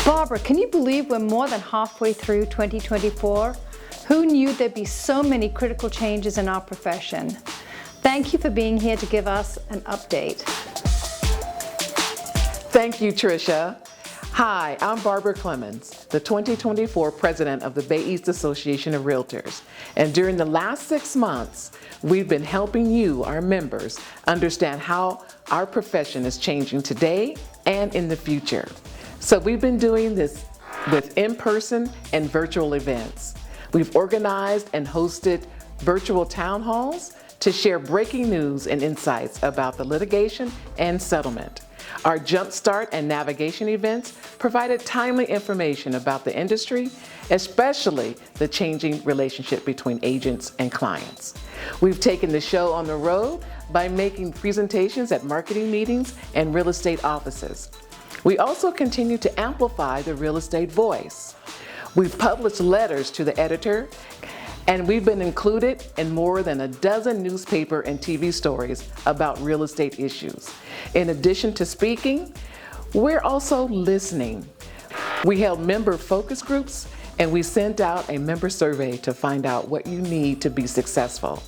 Barbara, can you believe we're more than halfway through 2024? Who knew there'd be so many critical changes in our profession? Thank you for being here to give us an update. Thank you, Tricia. Hi, I'm Barbara Clemons, the 2024 president of the Bay East Association of Realtors. And during the last 6 months, we've been helping you, our members, understand how our profession is changing today and in the future. So we've been doing this with in-person and virtual events. We've organized and hosted virtual town halls to share breaking news and insights about the litigation and settlement. Our Jumpstart and Navigation events provided timely information about the industry, especially the changing relationship between agents and clients. We've taken the show on the road by making presentations at marketing meetings and real estate offices. We also continue to amplify the real estate voice. We've published letters to the editor, and we've been included in more than a dozen newspaper and TV stories about real estate issues. In addition to speaking, we're also listening. We held member focus groups, and we sent out a member survey to find out what you need to be successful.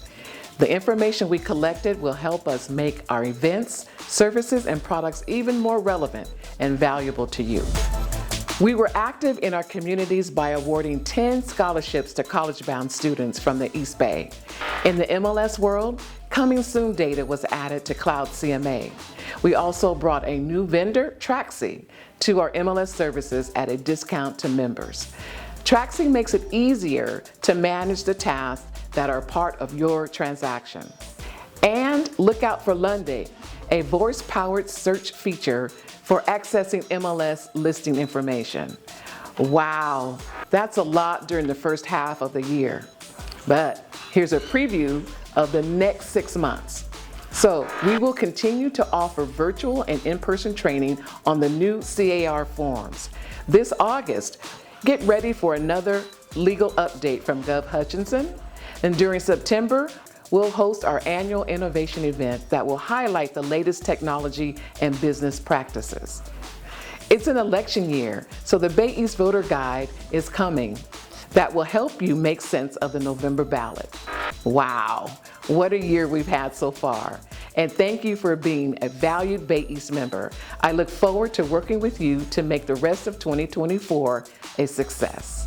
The information we collected will help us make our events, services, and products even more relevant and valuable to you. We were active in our communities by awarding 10 scholarships to college-bound students from the East Bay. In the MLS world, Coming Soon data was added to Cloud CMA. We also brought a new vendor, Traxi, to our MLS services at a discount to members. Traxi makes it easier to manage the tasks that are part of your transaction. And look out for Lunday, a voice-powered search feature for accessing MLS listing information. Wow, that's a lot during the first half of the year. But here's a preview of the next 6 months. So we will continue to offer virtual and in-person training on the new CAR forms. This August, get ready for another legal update from Gov. Hutchinson. And during September, we'll host our annual innovation event that will highlight the latest technology and business practices. It's an election year, so the Bay East Voter Guide is coming that will help you make sense of the November ballot. Wow, what a year we've had so far. And thank you for being a valued Bay East member. I look forward to working with you to make the rest of 2024 a success.